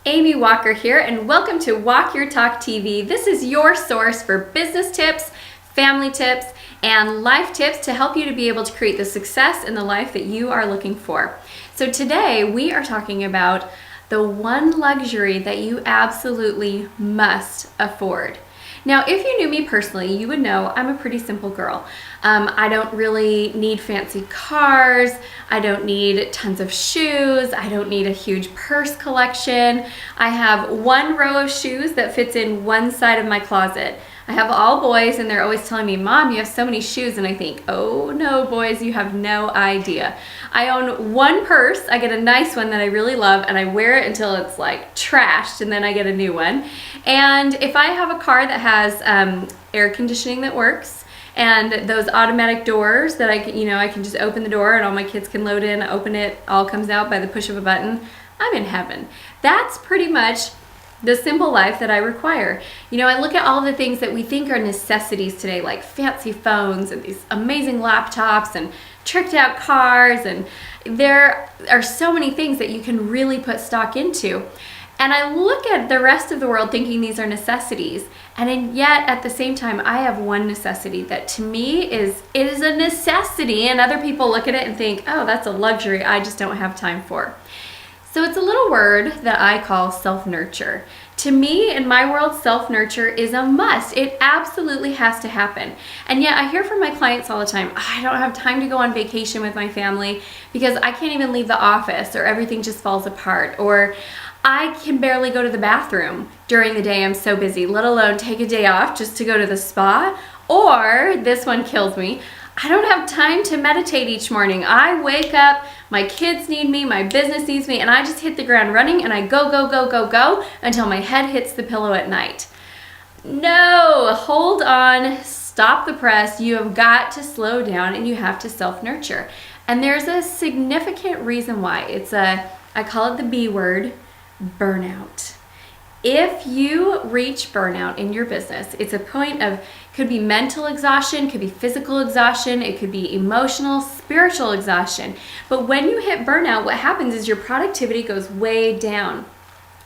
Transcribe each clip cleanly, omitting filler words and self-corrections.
Amy Walker here, and welcome to Walk Your Talk TV. This is your source for business tips, family tips, and life tips to help you to be able to create the success in the life that you are looking for. So today we are talking about the one luxury that you absolutely must afford. Now, if you knew me personally, you would know I'm a pretty simple girl. I don't really need fancy cars. I don't need tons of shoes. I don't need a huge purse collection. I have one row of shoes that fits in one side of my closet. I have all boys and they're always telling me, Mom, you have so many shoes. And I think, oh no, boys, you have no idea. I own one purse. I get a nice one that I really love and I wear it until it's like trashed and then I get a new one. And if I have a car that has air conditioning that works and those automatic doors that I can just open the door and all my kids can load in, open it, all comes out by the push of a button, I'm in heaven. That's pretty much the simple life that I require. I look at all the things that we think are necessities today, like fancy phones and these amazing laptops and tricked out cars, and there are so many things that you can really put stock into. And I look at the rest of the world thinking these are necessities, and yet at the same time I have one necessity that to me is a necessity, and other people look at it and think, oh, that's a luxury I just don't have time for. So it's a little word that I call self-nurture. To me, in my world, self-nurture is a must. It absolutely has to happen. And yet I hear from my clients all the time, I don't have time to go on vacation with my family because I can't even leave the office, or everything just falls apart, or I can barely go to the bathroom during the day, I'm so busy, let alone take a day off just to go to the spa. Or this one kills me, I don't have time to meditate each morning. I wake up, my kids need me, my business needs me, and I just hit the ground running and I go, go, go, go, go until my head hits the pillow at night. No, hold on, stop the press. You have got to slow down and you have to self-nurture. And there's a significant reason why. I call it the B word, burnout. If you reach burnout in your business, it's a point of, could be mental exhaustion, could be physical exhaustion, it could be emotional, spiritual exhaustion. But when you hit burnout, what happens is your productivity goes way down.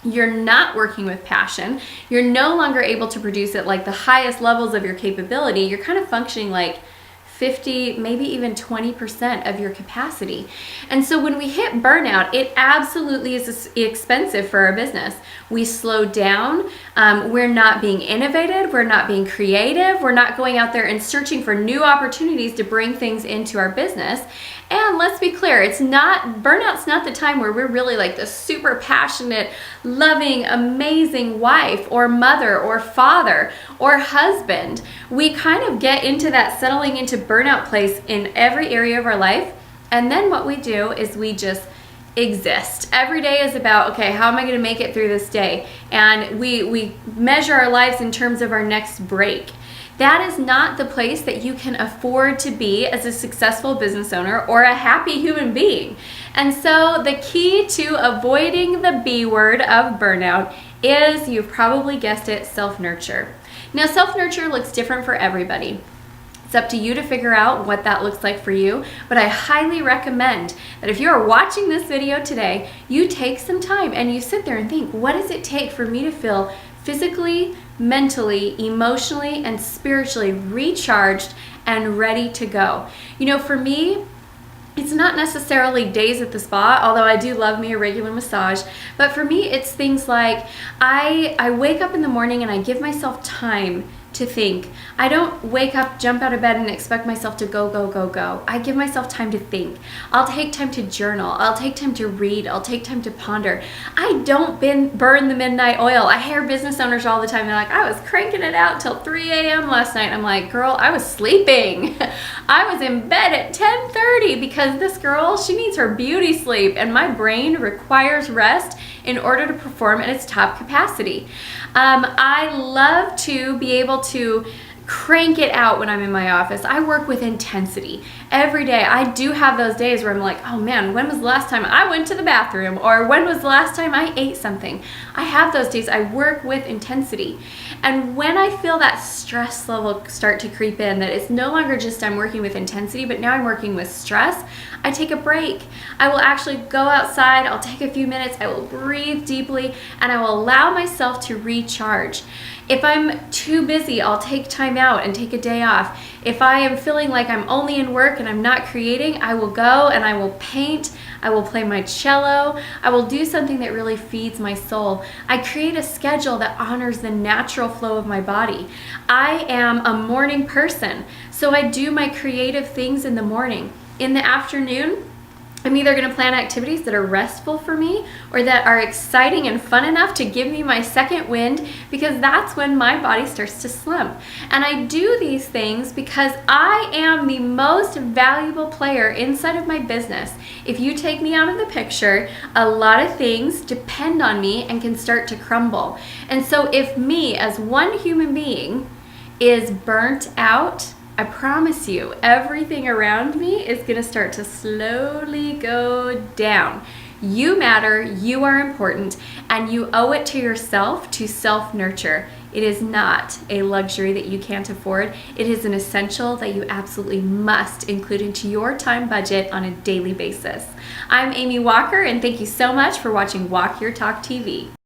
You're not working with passion. You're no longer able to produce at like the highest levels of your capability. You're kind of functioning like 50, maybe even 20% of your capacity. And so when we hit burnout, it absolutely is expensive for our business. We slow down, we're not being innovative, we're not being creative, we're not going out there and searching for new opportunities to bring things into our business. And let's be clear, burnout's not the time where we're really like the super passionate, loving, amazing wife or mother or father or husband. We kind of get into that settling into burnout place in every area of our life. And then what we do is we just exist. Every day is about, okay, how am I going to make it through this day? And we measure our lives in terms of our next break. That is not the place that you can afford to be as a successful business owner or a happy human being. And so the key to avoiding the B word of burnout is, you've probably guessed it, self-nurture. Now, self-nurture looks different for everybody. It's up to you to figure out what that looks like for you, but I highly recommend that if you are watching this video today, you take some time and you sit there and think, what does it take for me to feel physically, mentally, emotionally, and spiritually recharged and ready to go? For me, it's not necessarily days at the spa, although I do love me a regular massage, but for me, it's things like I wake up in the morning and I give myself time to think. I don't wake up, jump out of bed, and expect myself to go, go, go, go. I give myself time to think. I'll take time to journal. I'll take time to read. I'll take time to ponder. I don't burn the midnight oil. I hear business owners all the time. They're like, I was cranking it out till 3 a.m. last night. I'm like, girl, I was sleeping. I was in bed at 10:30 because this girl, she needs her beauty sleep, and my brain requires rest in order to perform at its top capacity. I love to be able to crank it out when I'm in my office. I work with intensity every day. I do have those days where I'm like, oh man, when was the last time I went to the bathroom? Or when was the last time I ate something? I have those days. I work with intensity. And when I feel that stress level start to creep in, that it's no longer just I'm working with intensity, but now I'm working with stress, I take a break. I will actually go outside, I'll take a few minutes, I will breathe deeply, and I will allow myself to recharge. If I'm too busy, I'll take time out and take a day off. If I am feeling like I'm only in work and I'm not creating, I will go and I will paint, I will play my cello, I will do something that really feeds my soul. I create a schedule that honors the natural flow of my body. I am a morning person, so I do my creative things in the morning. In the afternoon, I'm either going to plan activities that are restful for me or that are exciting and fun enough to give me my second wind, because that's when my body starts to slump. And I do these things because I am the most valuable player inside of my business. If you take me out of the picture, a lot of things depend on me and can start to crumble. And so if me as one human being is burnt out, I promise you, everything around me is going to start to slowly go down. You matter, you are important, and you owe it to yourself to self-nurture. It is not a luxury that you can't afford. It is an essential that you absolutely must include into your time budget on a daily basis. I'm Amy Walker, and thank you so much for watching Walk Your Talk TV.